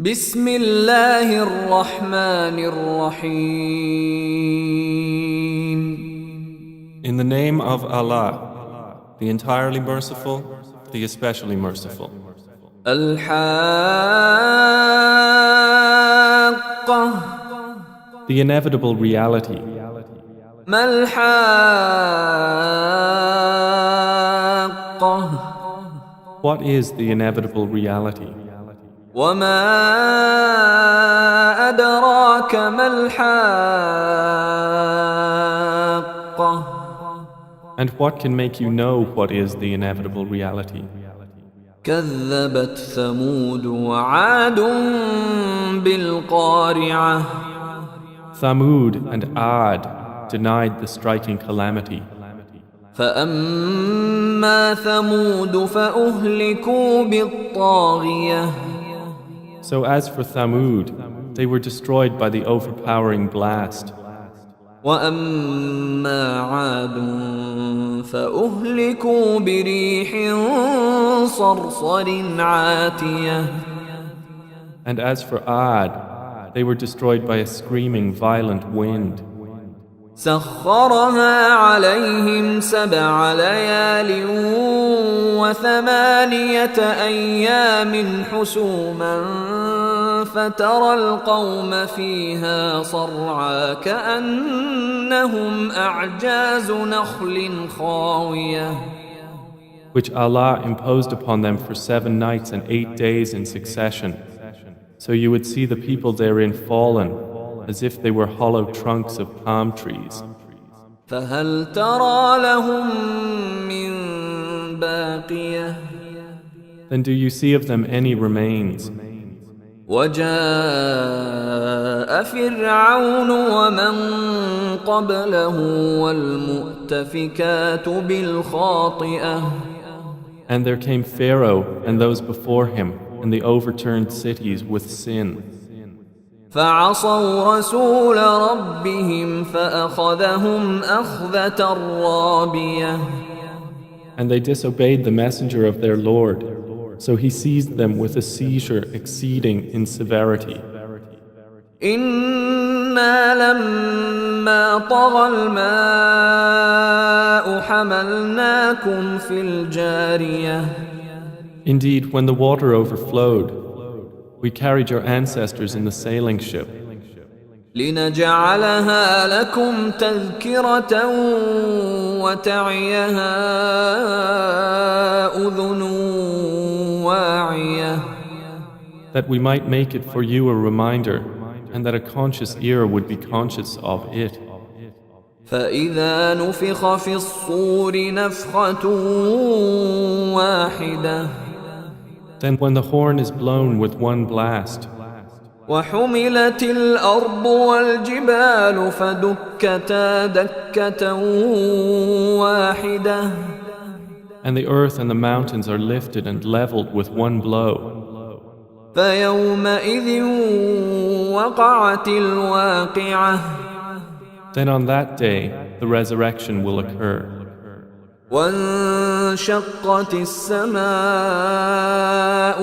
بسم الله الرحمن الرحيم. In the name of Allah, the entirely merciful, the especially merciful. الحاقة. The inevitable reality. ما الحاقة. What is the inevitable reality? وما أدراك ما الحاقة. And what can make you know what is the inevitable reality? كذبت ثمود وعاد بالقارعة. Thamud and Ad denied the striking calamity. فأما ثمود فأهلكوا بالطاغية. So as for Thamud, they were destroyed by the overpowering blast. وأما عاد فأهلكوا بريح صرصر عاتية. And as for Ad, they were destroyed by a screaming violent wind. سخرها عليهم 7 ليال و8 أيام حسوما فترى القوم فيها صرعى كأنهم أعجاز نخل خاوية. Which Allah imposed upon them for 7 nights and 8 days in succession. So you would see the people therein fallen, as if they were hollow trunks of palm trees. فهل ترى لهم من باقية. Then do you see of them any remains? وجاء فرعون ومن قبله والمؤتفكات بالخاطئة. And there came Pharaoh and those before him and the overturned cities with sin. فعصوا رسول ربهم فأخذهم أخذة رابية. And they disobeyed the messenger of their Lord, so he seized them with a seizure exceeding in severity. إنا لما طغى الماء حملناكم في الجارية. Indeed, when the water overflowed, we carried your ancestors in the sailing ship, لنجعلها لكم تذكرة وتعيها أذن واعية. that we might make it for you a reminder and that a conscious ear would be conscious of it. فإذا نفخ في الصور نفخة واحدة. Then when the horn is blown with one blast, وحملت الأرض والجبال فدكتا دكة واحدة. and the earth and the mountains are lifted and leveled with one blow, فيومئذ وقعت الواقعة. then on that day the resurrection will occur. وانشقت السماء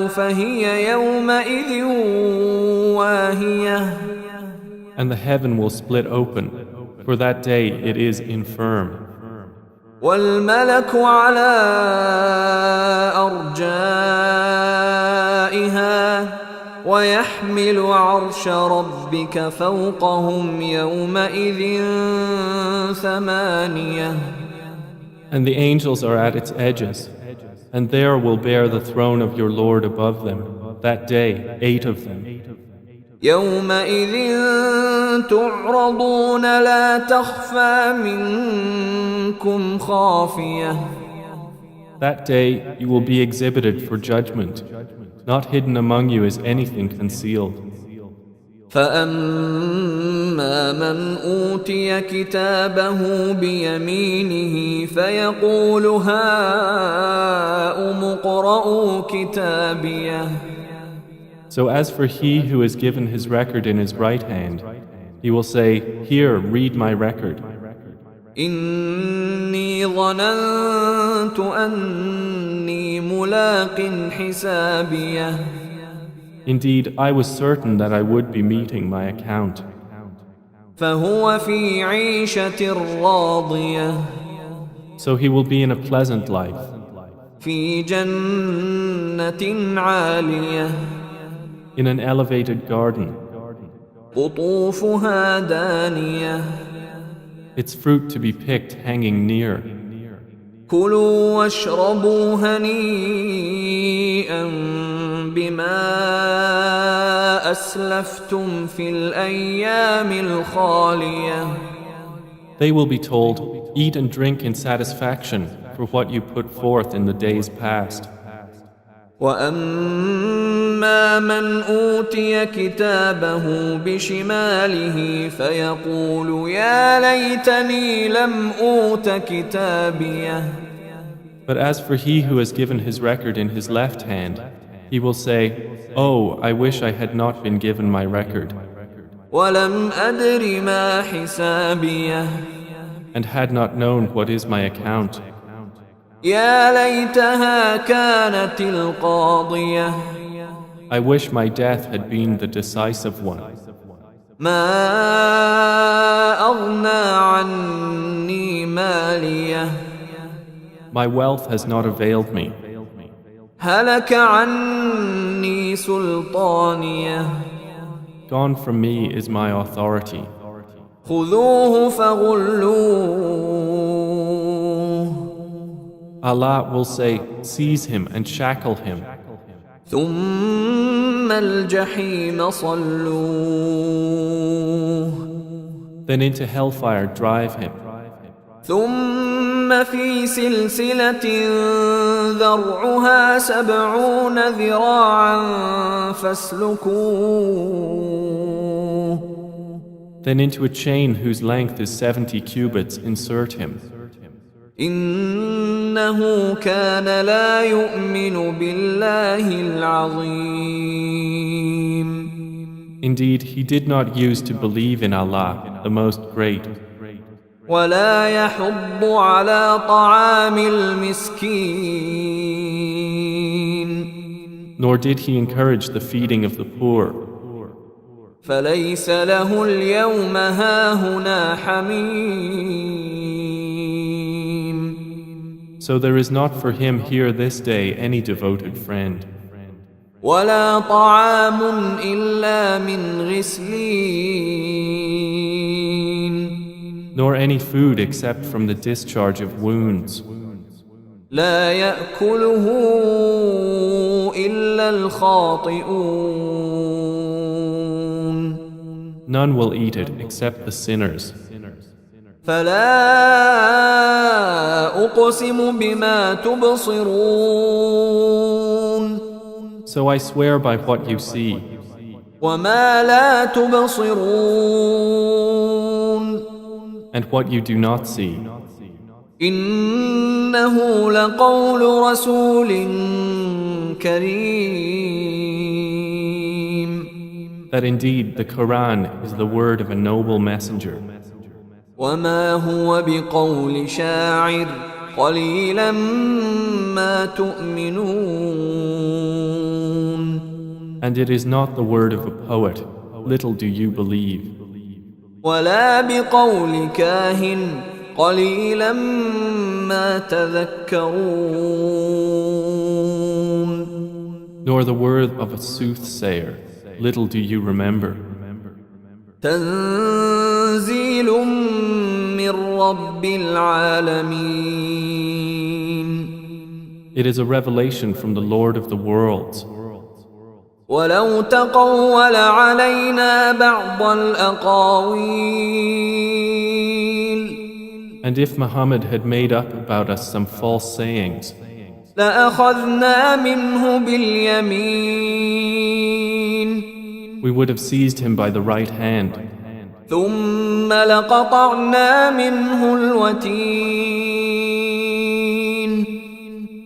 فهي يومئذ واهية. And the heaven will split open. For that day it is infirm. والملك على أرجائها ويحمل عرش ربك فوقهم يومئذ 8. And the angels are at its edges, and there will bear the throne of your Lord above them. That day, 8 of them. يومئذ تعرضون لا تخفى منكم خافية. That day you will be exhibited for judgment. Not hidden among you is anything concealed. فأما من أوتي كتابه بيمينه فيقول هاؤم اقرءوا كتابيه. So as for he who is given his record in his right hand, he will say, Here, read my record. إني ظننت أني ملاق حسابيه. Indeed, I was certain that I would be meeting my account. فهو في عيشة راضية So he will be in a pleasant life, في جنة عالية in an elevated garden, قطوفها دانية its fruit to be picked hanging near. كلوا واشربوا هنيئا بما أسلفتم في الأيام الخالية. They will be told, eat and drink in satisfaction for what you put forth in the days past. وأما من أوتي كتابه بشماله فيقول يا ليتني لم أوت كتابيه. But as for he who has given his record in his left hand, he will say, Oh, I wish I had not been given my record, ولم أدر ما حسابيه. and had not known what is my account. يا ليتها كانت القاضية. I wish my death had been the decisive one. ما أغنى عني ماليه. My wealth has not availed me. هلك عني سلطانيه. Gone from me is my authority. خذوه فغلوه. Allah will say, seize him and shackle him. ثم الجحيم صلوه. Then into hellfire drive him. ثم في سلسلة ذرعها 70 ذراعا فاسلكوه. Then into a chain whose length is 70 cubits insert him. إنه كان لا يؤمن بالله العظيم. Indeed, he did not use to believe in Allah, the Most Great. ولا يحض على طعام المسكين. Nor did he encourage the feeding of the poor. فليس له اليوم هاهنا حميم. So there is not for him here this day any devoted friend. ولا طعام إلا من غسلين. Nor any food except from the discharge of wounds. لا يأكله إلا الخاطئون. None will eat it except the sinners. فلا أقسم بما تبصرون. So I swear by what you see, وما لا تبصرون. and what you do not see. إنه لقول رسول كريم. That indeed the Quran is the word of a noble messenger. وما هو بقول شاعر قليلا ما تؤمنون. And it is not the word of a poet, little do you believe. ولا بقول كاهن قليلا ما تذكرون. Nor the word of a soothsayer, little do you remember. تنزيل من رب العالمين. It is a revelation from the Lord of the worlds. ولو تقول علينا بعض الأقاويل. And if Muhammad had made up about us some false sayings, لأخذنا منه باليمين. we would have seized him by the right hand. ثم لقطعنا منه الوتين.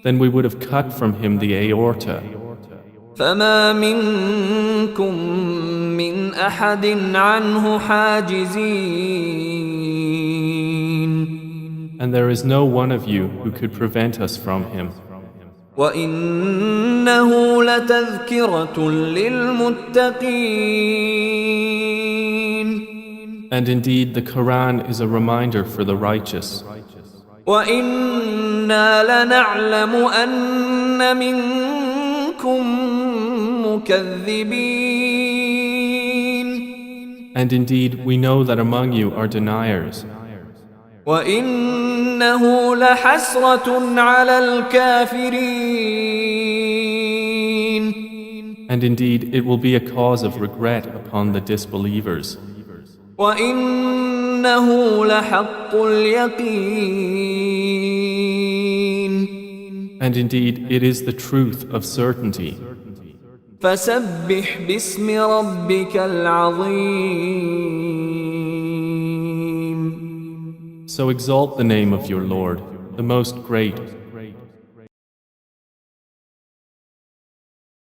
Then we would have cut from him the aorta. فما منكم من أحد عنه حاجزين. And there is no one of you who could prevent us from him. وإنه لتذكرة للمتقين And indeed, the Quran is a reminder for the righteous. وإنا لنعلم أن منكم مكذبين And indeed, we know that among you are deniers. وإنه لحسرة على الكافرين And indeed, it will be a cause of regret upon the disbelievers. وإنه لحق اليقين And indeed, it is the truth of certainty. فسبح باسم ربك العظيم So exalt the name of your Lord, the most great.